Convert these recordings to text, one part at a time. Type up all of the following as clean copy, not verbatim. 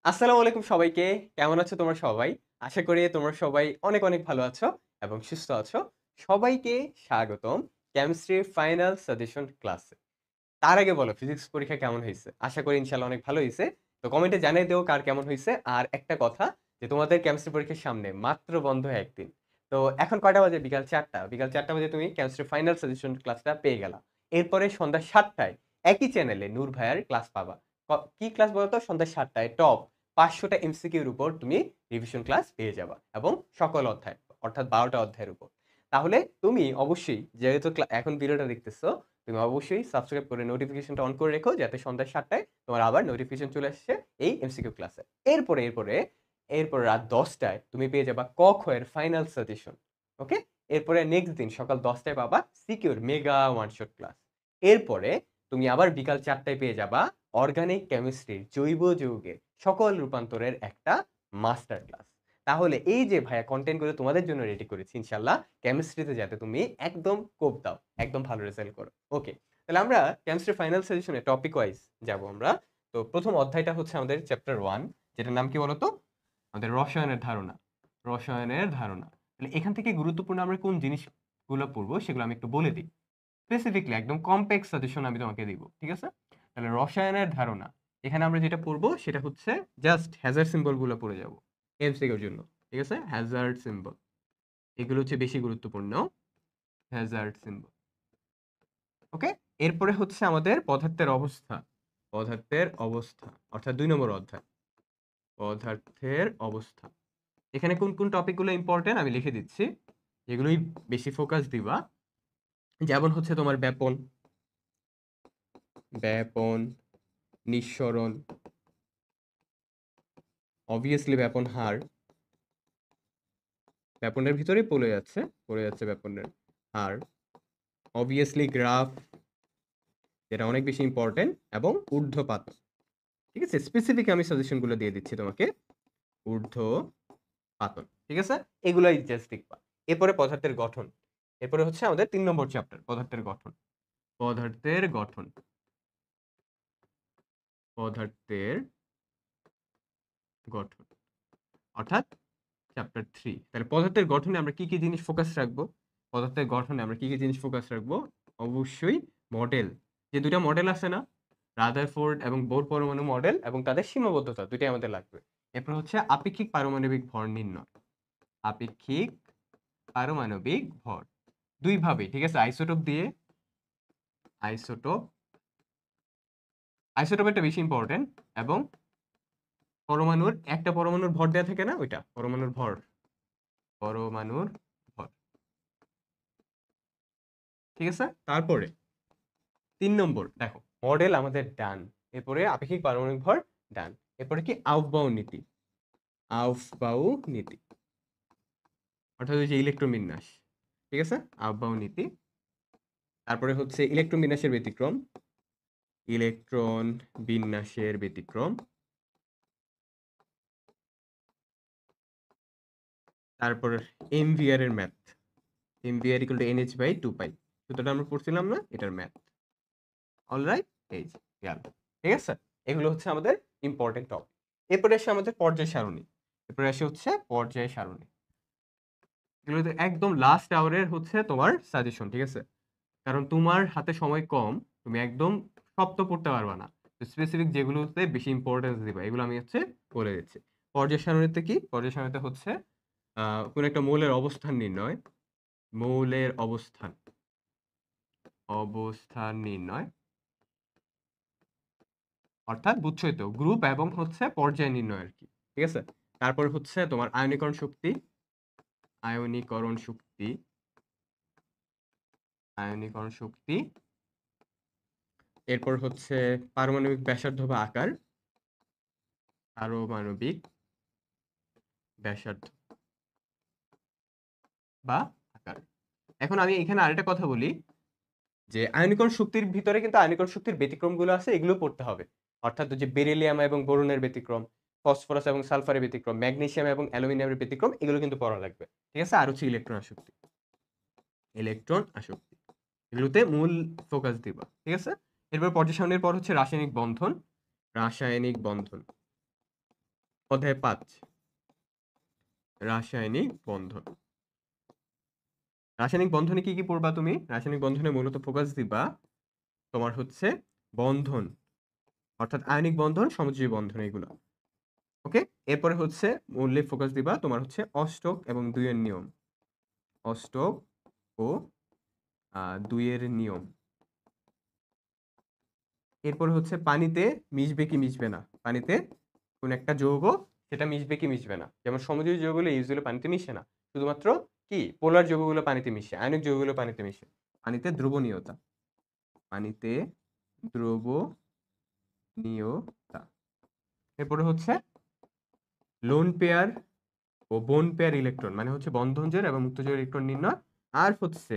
আসসালামু আলাইকুম সবাইকে। কেমন আছো তোমরা সবাই? আশা করি তোমরা সবাই অনেক, অনেক ভালো আছো এবং সুস্থ আছো। সবাইকে স্বাগতম কেমিস্ট্রির ফাইনাল সাজেশন ক্লাসে। তার আগে বলো ফিজিক্স পরীক্ষা কেমন হইছে? আশা করি ইনশাআল্লাহ অনেক ভালো হইছে। তো কমেন্টে জানিয়ে দিও কার কেমন হইছে। আর একটা কথা যে তোমাদের কেমিস্ট্রি পরীক্ষার সামনে মাত্র বন্ধ ১ দিন। তো এখন কয়টা বাজে? বিকাল ৪ টা। বিকাল ৪ টা বাজে তুমি কেমিস্ট্রি ফাইনাল সাজেশন ক্লাসটা পেয়ে গেলা। এরপরে সন্ধ্যা ৭ টায় একই চ্যানেলে নূর ভাইয়ার ক্লাস পাবা। কি ক্লাস বলতো? সন্ধ্যা ৭ টায় টপ ৫০০ টা এমসিকিউর উপর তুমি রিভিশন ক্লাস পেয়ে যাবা এবং সকল অধ্যায় অর্থাৎ ১২ টা অধ্যায়ের উপর। তাহলে তুমি অবশ্যই যেহেতু এখন ভিডিওটা দেখতেছো তুমি অবশ্যই সাবস্ক্রাইব করে নোটিফিকেশনটা অন করে রেখো যাতে সন্ধ্যা ৭ টায় তোমার আবার নোটিফিকেশন চলে আসছে এই এমসিকিউ ক্লাসে। এরপরে রাত ১০ টায় তুমি পেয়ে যাবা ক, খ এর ফাইনাল সাজেশন। ওকে? এরপরে নেক্সট দিন সকাল ১০ টায় পাবা secure mega one shot class. এরপরে তুমি আবার বিকাল ৪ টায় পেয়ে যাবা অর্গানিক কেমিস্ট্রির জৈব যৌগের সকল রূপান্তরের একটা মাস্টার ক্লাস। তাহলে এই যে ভাইয়া কনটেন্ট গুলো তোমাদের জন্য রেডি করেছি ইনশাআল্লাহ কেমিস্ট্রিতে যাতে তুমি একদম কোপ দাও, একদম ভালো রেজাল্ট করো। ওকে। তাহলে আমরা কেমিস্ট্রি ফাইনাল সেশনে টপিক ওয়াইজ যাবো আমরা। তো ১ম অধ্যায়টা হচ্ছে আমাদের চ্যাপ্টার ১ যেটার নাম কি বলতো? আমাদের রসায়নের ধারণা। রসায়নের ধারণা। তাহলে এখান থেকে গুরুত্বপূর্ণ আমরা কোন জিনিসগুলো পড়বো সেগুলো আমি একটু বলে দিই। স্পেসিফিকলি একদম কমপ্লেক্স সাজেশন আমি তোমাকে দিব। ঠিক আছে? তাহলে রসায়নের ধারণা। এখানে আমরা যেটা পড়বো সেটা হচ্ছে জাস্ট হ্যাজার্ড সিম্বল গুলো পড়ে যাবো। এমসিকিউর জন্য। ঠিক আছে? Hazard symbol. এগুলো হচ্ছে বেশি গুরুত্বপূর্ণ। Hazard symbol. ওকে? এরপরে হচ্ছে আমাদের পদার্থের অবস্থা। পদার্থের অবস্থা অর্থাৎ ২ নম্বর অধ্যায়। পদার্থের অবস্থা। এখানে কোন টপিক গুলো ইম্পোর্টেন্ট আমি লিখে দিচ্ছি। এগুলোই বেশি ফোকাস দিবা। যেমন হচ্ছে তোমার ব্যাপন, ব্যাপন, নিঃসরণ, obviously ব্যাপন হার। ব্যাপনের ভিতরেই পড়ে যাচ্ছে ব্যাপনের হার। obviously গ্রাফ যেটা অনেক বেশি ইম্পোর্টেন্ট এবং ঊর্ধ্বপাত। ঠিক আছে? স্পেসিফিক আমি সাজেশন গুলো দিয়ে দিচ্ছি তোমাকে। ঊর্ধ্বপাতন। ঠিক আছে? এগুলাই জাস্ট লিখবা। এরপরে পদার্থের গঠন। এরপরে হচ্ছে আমাদের ৩ নম্বর চ্যাপ্টার পদার্থের গঠন। পদার্থের গঠন। পদার্থের গঠন। অর্থাৎ চ্যাপ্টার ৩। তাহলে পদার্থের গঠনে আমরা কি জিনিস ফোকাস রাখবো? পদার্থের গঠনে আমরা কি জিনিস ফোকাস রাখবো? অবশ্যই মডেল। যে ২ টা মডেল আছে না? রাদারফোর্ড এবং বোর পরমাণু মডেল এবং তাদের সীমাবদ্ধতা ২ টাই আমাদের লাগবে। এরপর হচ্ছে আপেক্ষিক পারমাণবিক ভর নির্ণয়। আপেক্ষিক পারমাণবিক ভর। ২ ভাবে, ঠিক আছে? আইসোটোপ দিয়ে আইসোটোপ, আইসোটোপেরটা বেশি ইম্পোর্টেন্ট এবং একটা পরমাণুর ভর দেয়া থাকে না? ওইটা পরমাণুর ভর। পরমাণুর ভর। ঠিক আছে? তারপরে ৩ নম্বর দেখো মডেল আমাদের ডান। এরপরে আপেক্ষিক পারমাণবিক ভর ডান। এরপরে কি আউফবাউ নীতি। আউফবাউ নীতি। অর্থাৎ ওই যে ইলেকট্রন বিন্যাস। ঠিক আছে? আউফবাউ নীতি। তারপরে হচ্ছে ইলেকট্রন বিন্যাসের ব্যতিক্রম। ইলেকট্রন বিন্যাসের ব্যতিক্রম। তারপর এমভিআর এর math. MVR equal to NH by 2 pi. সূত্রটা আমরা পড়ছিলাম না? এটার ম্যাথ। অলরাইট? এই যে গেল। ঠিক আছে? এগুলো হচ্ছে আমাদের ইম্পোর্টেন্ট টপিক। এরপরে আসে আমাদের পর্যায় সারণী। এরপরে আসে হচ্ছে পর্যায় সারণী। এগুলো একদম লাস্ট আওয়ারের হচ্ছে তোমার সাজেশন। ঠিক আছে? কারণ তোমার হাতে সময় কম। তুমি একদম সব তো পড়তে পারবা না। তো স্পেসিফিক যেগুলোতে বেশি ইম্পোর্টেন্স দিবা এগুলো আমি হচ্ছে বলে দিচ্ছি। পর্যায় সারণীতে কি? পর্যায় সারণীতে হচ্ছে কোন একটা মৌলের অবস্থান নির্ণয়। মৌলের অবস্থান। অবস্থান নির্ণয়। অর্থাৎ বুঝছই তো গ্রুপ এবং হচ্ছে পর্যায় নির্ণয় আরকি। ঠিক আছে? তারপর হচ্ছে তোমার আয়নীকরণ শক্তি, আয়নীকরণ শক্তি, আয়নীকরণ শক্তি। এরপর হচ্ছে পারমাণবিক ব্যাসার্ধ বা আকার। পারমাণবিক ব্যাসার্ধ বা আকার। এখন আমি এখানে আরেকটা কথা বলি যে আয়নীকরণ শক্তির ভিতরে কিন্তু আয়নীকরণ শক্তির ব্যতিক্রমগুলো আছে এগুলো পড়তে হবে। অর্থাৎ ওই যে বেরিলিয়াম এবং বোরনের ব্যতিক্রম, ফসফরাস এবং সালফারের ব্যতিক্রম, ম্যাগনেসিয়াম এবং অ্যালুমিনিয়ামের ব্যতিক্রম এগুলো কিন্তু পড়া লাগবে। ঠিক আছে? আর হচ্ছে ইলেকট্রন আসক্তি। ইলেকট্রন আসক্তি। এগুলোতে মূল ফোকাস দিবা। ঠিক আছে? এরপর পর্যায় সারণীর পর হচ্ছে রাসায়নিক বন্ধন। রাসায়নিক বন্ধন। অধ্যায় 5 রাসায়নিক বন্ধন। রাসায়নিক বন্ধনে কি কি পড়বা তুমি? রাসায়নিক বন্ধনে মূলত ফোকাস দিবা তোমার হচ্ছে বন্ধন, অর্থাৎ আয়নিক বন্ধন, সমযোজী বন্ধন এগুলো। ওকে, এরপরে হচ্ছে মূল্যে ফোকাস দিবা তোমার হচ্ছে অষ্টক এবং দুইয়ের নিয়ম, অষ্টক ও দুইয়ের নিয়ম। এরপরে হচ্ছে পানিতে মিশবে কি মিশবে না, পানিতে কোন একটা যৌগ সেটা মিশবে কি মিশবে না। যেমন সমযোজী যৌগগুলো ইউজুয়ালি পানিতে মিশে না, শুধুমাত্র কি পোলার যৌগগুলো পানিতে মিশে, আয়নিক যৌগগুলো পানিতে মিশে। পানিতে দ্রবণীয়তা, পানিতে দ্রবণীয়তা। এরপরে হচ্ছে লোন পেয়ার ও বোন পেয়ার ইলেকট্রন, মানে হচ্ছে বন্ধন জোড় এবং মুক্ত জোড় ইলেকট্রন নির্ণয়। আর হচ্ছে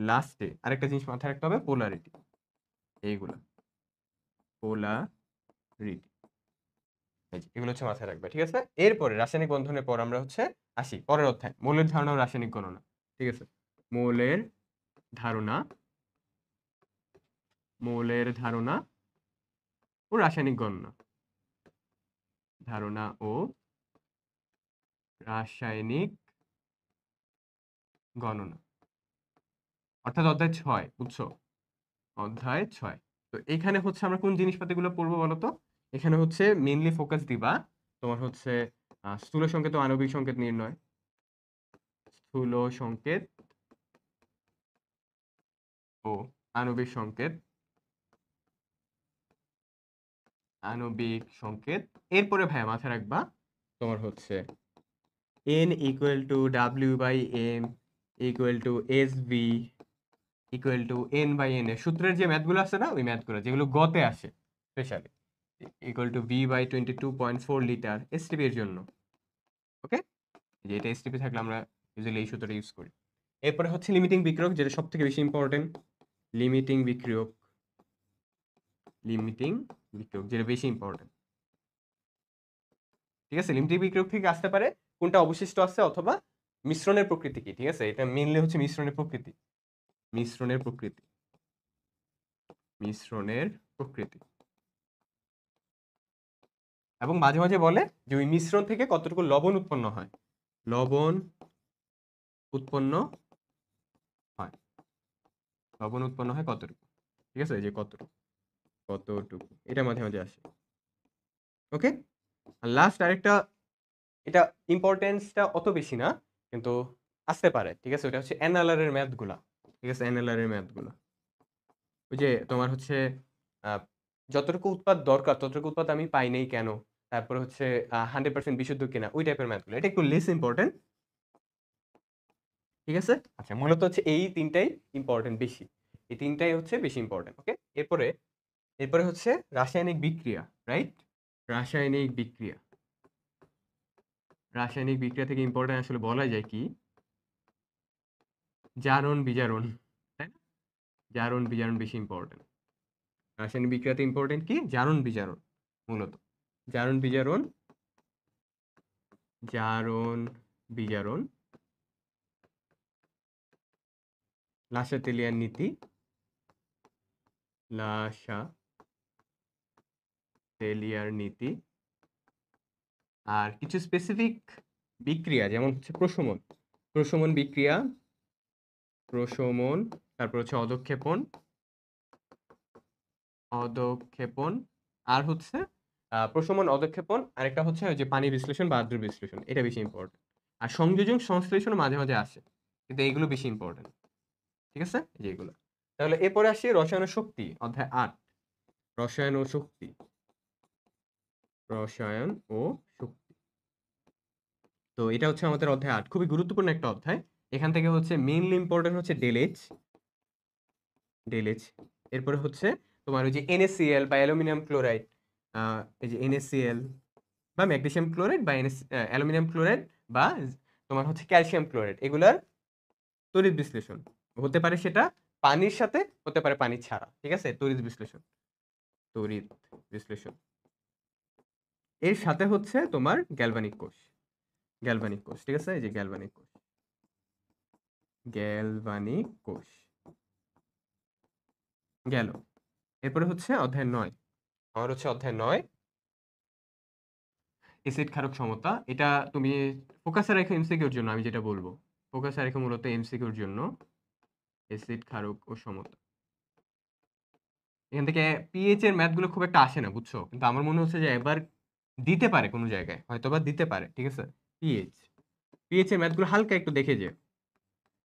লাস্টে আরেকটা জিনিস মাথায় রাখতে হবে, পোলারিটি। এইগুলা পোলারিটি, এগুলো হচ্ছে মাথায় রাখবে, ঠিক আছে। এরপরে রাসায়নিক বন্ধনের পর আমরা হচ্ছে আসি পরের অধ্যায়, মৌলের ধারণা ও রাসায়নিক গণনা। ঠিক আছে, মৌলের ধারণা, মৌলের ধারণা ও রাসায়নিক গণনা, ধারণা ও রাসায়নিক গণনা, অর্থাৎ অধ্যায় 6, বুঝছো? অধ্যায় 6। তো এখানে হচ্ছে আমরা কোন জিনিসপাতিগুলো পড়বো বলো তো? এখানে হচ্ছে মেইনলি ফোকাস দিবা তোমার হচ্ছে স্থূল সংকেত ও আণবিক সংকেত নির্ণয়, স্থূল সংকেত ও আণবিক সংকেত, আণবিক সংকেত। এরপরে ভাইয়া মাথায় রাখবা তোমার হচ্ছে n equal to W/m equal to SV equal to n/n এর সূত্রের যে ম্যাথগুলো আছে না, ওই ম্যাথগুলো যেগুলো গতে আসে specially, equal to V/22.4 litre STP এর জন্য। ওকে, যে এটা এসটিপি থাকলে আমরা ইউজুয়ালি এই সূত্রটা ইউজ করি। এরপরে হচ্ছে লিমিটিং বিক্রিয়ক, যেটা সবথেকে বেশি ইম্পর্টেন্ট। লিমিটিং বিক্রিয়ক, লিমিটিং বিক্রিয়ক যেটা বেশি ইম্পর্টেন্ট। ঠিক আছে, লিমিটিং বিক্রিয়ক থেকে আসতে পারে কোনটা অবশিষ্ট আছে অথবা মিশ্রণের প্রকৃতি কি। ঠিক আছে, এটা মেইনলি হচ্ছে মিশ্রণের প্রকৃতি, মিশ্রণের প্রকৃতি, মিশ্রণের প্রকৃতি। এবং মাঝে মাঝে বলে যে ওই মিশ্রণ থেকে কতটুকু লবণ উৎপন্ন হয়, লবণ উৎপন্ন হয়, লবণ উৎপন্ন হয় কতটুকু। ঠিক আছে, এই যে কতটুকু, কতটুকু, এটা মাঝে মাঝে আসে। ওকে, আর লাস্ট আরেকটা, এটা ইম্পর্টেন্সটা অত বেশি না কিন্তু আসতে পারে। ঠিক আছে, ওটা হচ্ছে এনএলআর এর ম্যাথগুলা। ঠিক আছে, এনএলআর এর ম্যাথগুলা, ওই যে তোমার হচ্ছে যতটুকু উৎপাদ দরকার ততটুকু উৎপাদ আমি পাই নাই কেন, তারপর হচ্ছে 100% বিশুদ্ধ কিনা, ওই টাইপের ম্যাথগুলো। এটা একটু লেস ইম্পর্টেন্ট। ঠিক আছে, আচ্ছা, মূলত হচ্ছে এই তিনটাই ইম্পর্টেন্ট বেশি, এই তিনটাই হচ্ছে বেশি ইম্পর্টেন্ট। ওকে, এরপরে এরপরে হচ্ছে রাসায়নিক বিক্রিয়া, রাইট? রাসায়নিক বিক্রিয়া, রাসায়নিক বিক্রিয়া থেকে ইম্পর্টেন্ট আসলে বলা যায় কি, জারণ বিজারণ, তাই না? জারণ বিজারণ বেশি ইম্পর্টেন্ট। রাসায়নিক বিক্রিয়াতে ইম্পর্টেন্ট কি, জারণ বিজারণ, মূলত জারণ বিজারণ, জারণ বিজারণ, লাসা তেলিয়ার নীতি, লাসা তেলিয়ার নীতি। আর কিছু স্পেসিফিক বিক্রিয়া যেমন হচ্ছে প্রশমন, প্রশমন বিক্রিয়া, প্রশমন, তারপর হচ্ছে অধঃক্ষেপণ, অধঃক্ষেপণ, আর হচ্ছে প্রশমন, অধঃক্ষেপণ, আরেকটা হচ্ছে ওই যে পানি বিশ্লেষণ বা আদ্র বিশ্লেষণ, এটা বেশি ইম্পর্টেন্ট। আর সংযোজন সংশ্লেষণ মাঝে মাঝে আসে, কিন্তু এইগুলো বেশি ইম্পর্টেন্ট। ঠিক আছে, এই যে এগুলো। তাহলে এরপরে আসি রসায়ন ও শক্তি, অধ্যায় 8, রসায়ন ও শক্তি, রসায়ন ও শক্তি। তো এটা হচ্ছে আমাদের অধ্যায় 8, খুবই গুরুত্বপূর্ণ একটা অধ্যায়। এখান থেকে হচ্ছে মেইনলি ইম্পর্টেন্ট হচ্ছে ডেলএইচ, ডেলএইচ। এরপরে হচ্ছে তোমার ওই যে NaCl বা অ্যালুমিনিয়াম ক্লোরাইড, এই যে NaCl বা ম্যাগনেসিয়াম ক্লোরাইড বা অ্যালুমিনিয়াম ক্লোরাইড বা তোমার হচ্ছে ক্যালসিয়াম ক্লোরাইড, এগুলার তড়িৎ বিশ্লেষণ হতে পারে, সেটা পানির সাথে হতে পারে পানি ছাড়া। ঠিক আছে, তড়িৎ বিশ্লেষণ, তড়িৎ বিশ্লেষণ। এর সাথে হচ্ছে তোমার গ্যালভানিক কোষ, গ্যালভানিক কোষ। ঠিক আছে, এই যে গ্যালভানিক কোষ, গ্যালভানিক কোষ গেল। এরপরে হচ্ছে অধ্যায় 9, আমার হচ্ছে অধ্যায় 9। এসিড ক্ষারক সমতা। এটা তুমি ফোকাসে রেখো এমসিকিউর জন্য আমি যেটা বলবো। ফোকাসে রেখো মূলত এমসিকিউর জন্য এসিড ক্ষারক ও সমতা। এখান থেকে পিএইচ এর ম্যাথগুলো খুব একটা আসে না, বুঝছো? কিন্তু আমার মনে হচ্ছে যে এবার দিতে পারে কোনো জায়গায়, হয়তোবা দিতে পারে, ঠিক আছে? পিএইচ এর ম্যাথগুলো হালকা একটু দেখে যে।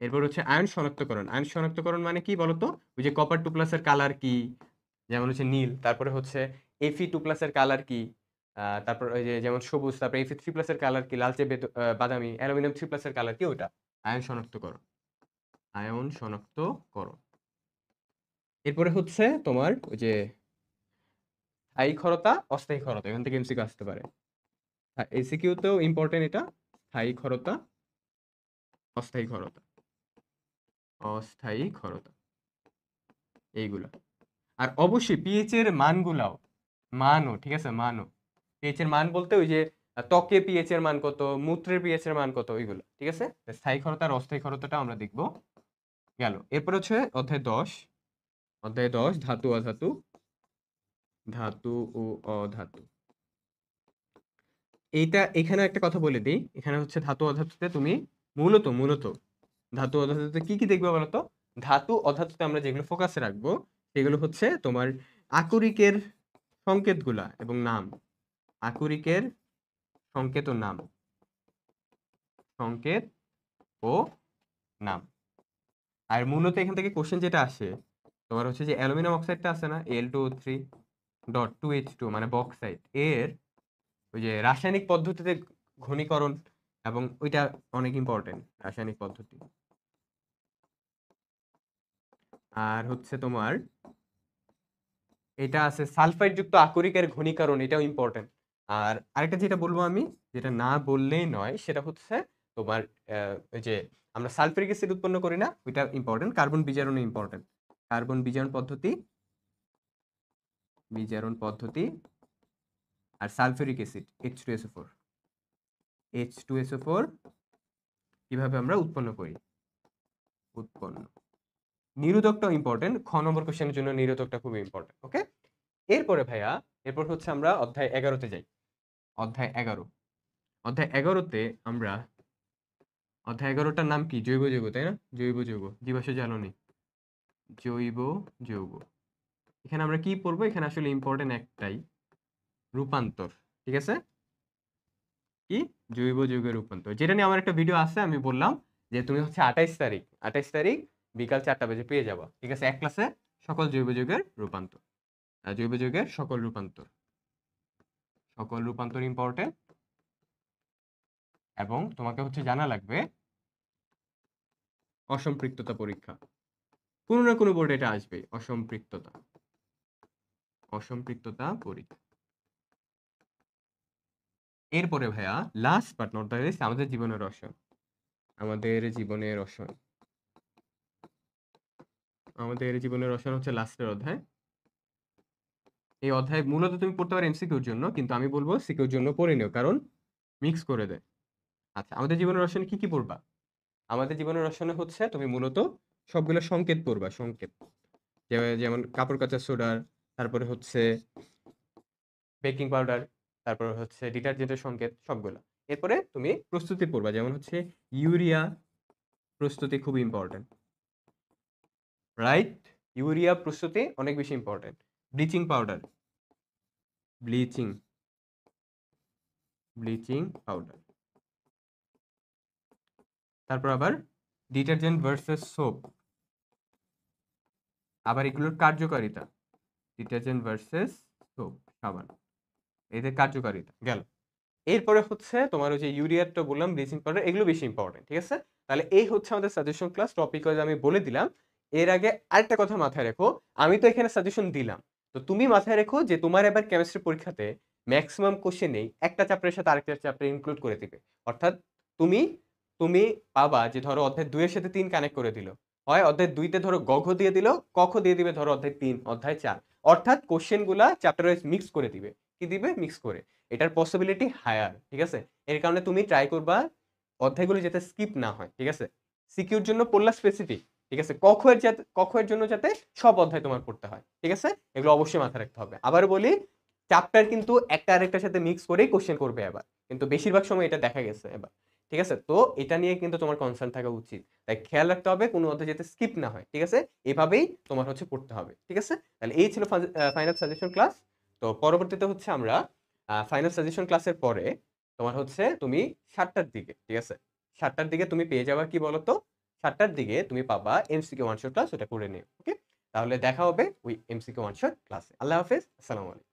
এরপর হচ্ছে আয়ন শনাক্তকরণ। আয়ন শনাক্তকরণ মানে কি বলতো? ওই যে কপার 2 প্লাসের কালার কি? যেমন হচ্ছে নীল, তারপরে হচ্ছে Fe2 প্লাসের কালার কি? তারপর ওই যে যেমন সবুজ, তারপর Fe3 প্লাসের কালার কি? লালচে বাদামি, অ্যালুমিনিয়াম 3 প্লাসের কালার কি? ওটা আয়ন শনাক্তকরণ। আয়ন শনাক্তকরণ। এরপরে হচ্ছে তোমার ওই যে স্থায়ী ক্ষরতা, অস্থায়ী ক্ষরতা। এখান থেকে এমসিকিউ আসতে পারে। এসিকিউতেও ইম্পর্টেন্ট এটা। স্থায়ী ক্ষরতা, অস্থায়ী ক্ষরতা, অস্থায়ী ক্ষরতা, এইগুলা। আর অবশ্যই পিএইচ এর মানও, ঠিক আছে? মানও পিএইচ এর মান বলতে ওই যে ত্বকে পিএইচ এর মান কত, মূত্রের পিএইচ এর মান কত, ওইগুলো, ঠিক আছে? স্থায়ী ক্ষরতা আর অস্থায়ী ক্ষরতাটা আমরা দেখব। গেল। এরপর হচ্ছে অধ্যায় 10 ধাতু অধাতু, ধাতু ও অধাতু। এখানে একটা কথা বলে দিই। এখানে হচ্ছে ধাতু অধাতুতে তুমি মূলত ধাতু অধাতুতে কি দেখবে বলতো? ধাতু অধাতুতে আমরা যেগুলো ফোকাসে রাখবো সেগুলো হচ্ছে তোমার আকরিকের সংকেতগুলা এবং নাম। আকরিকের সংকেত ও নাম। সংকেত ও নাম। আর মূলত এখান থেকে কোশ্চেন যেটা আসে তোমার হচ্ছে যে অ্যালুমিনিয়াম অক্সাইডটা আছে না, Al2O3.2H2 মানে বক্সাইড, এর ওই যে রাসায়নিক পদ্ধতিতে ঘনীকরণ, এবং ওইটা অনেক ইম্পর্টেন্ট রাসায়নিক পদ্ধতি। আর হচ্ছে তোমার এটা আছে সালফাইড যুক্ত আকরিকের ঘনীকরণ, এটাও ইম্পর্টেন্ট। আর আরেকটা যেটা বলবো আমি, যেটা না বললেই নয়, সেটা হচ্ছে তোমার ওই যে আমরা সালফিউরিক অ্যাসিড উৎপন্ন করি না, ওইটা ইম্পর্টেন্ট। কার্বন বিজারণ ইম্পর্টেন্ট। কার্বন বিজারণ পদ্ধতি আর সালফিউরিক অ্যাসিড H2SO4 কিভাবে আমরা উৎপন্ন করি। নিরোধকটাও ইম্পর্টেন্ট। খ নম্বর কোশ্চেনের জন্য নিরোধকটা খুব ইম্পর্টেন্ট। ওকে, এরপরে ভাইয়া, এরপর হচ্ছে আমরা অধ্যায় 11তে যাই। অধ্যায় 11তে আমরা অধ্যায় 11টার নাম কি? জৈব যৌগ, তাই না? জৈব যৌগ, জীবাশ্ম জ্বালানি, জৈব যৌগ। এখানে আমরা কি পড়বো? এখানে আসলে ইম্পর্টেন্ট একটাই, রূপান্তর, ঠিক আছে? কি? জৈব যৌগের রূপান্তর, যেটা নিয়ে আমার একটা ভিডিও আছে। আমি বললাম যে তুমি হচ্ছে 28 তারিখ বিকাল 4টা বাজে পেয়ে যাবা, ঠিক আছে? এক ক্লাসে সকল জৈব যৌগের রূপান্তর, জৈব যৌগের সকল রূপান্তর ইম্পর্টেন্ট। এবং তোমাকে হচ্ছে জানা লাগবে অসম্পৃক্ততা পরীক্ষা। কোনো না কোনো বোর্ডে এটা আসবে, অসম্পৃক্ততা পরীক্ষা। এরপরে ভাইয়া last but not the least, আমাদের জীবনের রসায়ন। আমাদের জীবনের রসায়ন হচ্ছে লাস্টের অধ্যায়। এই অধ্যায় মূলত তুমি পড়তে পারো এমসিকিউর জন্য, কিন্তু আমি বলবো সিকিউর জন্য পড়ে নিও, কারণ মিক্স করে দেয়। আচ্ছা, আমাদের জীবনের রসায়নে কি পড়বা? আমাদের জীবনের রসায়নে হচ্ছে তুমি মূলত সবগুলো সংকেত পড়বা, সংকেত। যেমন কাপড় কাচা সোডার, তারপরে হচ্ছে বেকিং পাউডার, তারপরে হচ্ছে ডিটারজেন্টের সংকেত, সবগুলো। এরপরে তুমি প্রস্তুতি পড়বা, যেমন হচ্ছে ইউরিয়া প্রস্তুতি খুব ইম্পর্টেন্ট, রাইট? ইউরিয়া প্রস্তুতি অনেক বেশি important. Bleaching powder, bleaching powder. তারপর আবার ডিটারজেন্ট ভার্সেস সোপ, আবার এগুলোর কার্যকারিতা, ডিটারজেন্ট ভার্সেস সোপ, সাবান, এদের কার্যকারিতা গেল। এরপরে হচ্ছে তোমার ওই যে ইউরিয়াটা বললাম, ব্লিচিং পাউডার, এগুলো বেশি ইম্পর্টেন্ট, ঠিক আছে? তাহলে এই হচ্ছে আমাদের সাজেশন ক্লাস। টপিক ওয়াইজ আমি বলে দিলাম। এর আগে আরেকটা কথা মাথায় রেখো, আমি তো এখানে সাজেশন দিলাম, তো তুমি মাথায় রেখো যে তোমার এবার কেমিস্ট্রি পরীক্ষাতে ম্যাক্সিমাম কোশ্চেনেই একটা চ্যাপ্টারের সাথে আরেকটা চ্যাপ্টার ইনক্লুড করে দিবে। অর্থাৎ তুমি তুমি পাবা যে ধরো অধ্যায় 2 এর সাথে 3 কানেক্ট করে দিল, হয় অধ্যায় 2 তে ধরো গ ঘ দিয়ে দিল, ক খ দিয়ে দিবে ধরো অধ্যায় 3, অধ্যায় 4, অর্থাৎ কোশ্চেনগুলা চ্যাপ্টার ওয়াইজ মিক্স করে দিবে। কি দিবে? মিক্স করে। এটার পসিবিলিটি হায়ার, ঠিক আছে? এর কারণে তুমি ট্রাই করবা অধ্যায়গুলো যাতে স্কিপ না হয়, ঠিক আছে? সিকিউর জন্য পড়লা স্পেসিফিক, ঠিক আছে? ক খ এর জন্য যাতে সব অধ্যায় তোমার পড়তে হয়, ঠিক আছে? এগুলো অবশ্যই মাথায় রাখতে হবে। আবার বলি, চ্যাপ্টার কিন্তু একটা আরেকটার সাথে মিক্স করেই কোশ্চেন করবে এবার। কিন্তু বেশিরভাগ সময় এটা দেখা গেছে এবার। ঠিক আছে? তো এটা নিয়ে কিন্তু তোমার কনসার্ন থাকা উচিত। তাই খেয়াল রাখতে হবে কোন অধ্যায় যাতে স্কিপ না হয়। ঠিক আছে? এভাবেই তোমার হচ্ছে পড়তে হবে। ঠিক আছে? তাহলে এই ছিল ফাইনাল সাজেশন ক্লাস। তো পরবর্তীতে হচ্ছে আমরা ফাইনাল সাজেশন ক্লাসের পরে তোমার হচ্ছে তুমি ৭ টার দিকে, ঠিক আছে? ৭ টার দিকে তুমি পেয়ে যাবা কি বলতো? ৭ টার দিকে তুমি পাবা এমসিকিউ ওয়ান শট ক্লাস, ওটা করে নিও। ওকে? তাহলে দেখা হবে ওই এমসিকিউ ওয়ান শট ক্লাসে। আল্লাহ হাফেজ। আসসালামু আলাইকুম।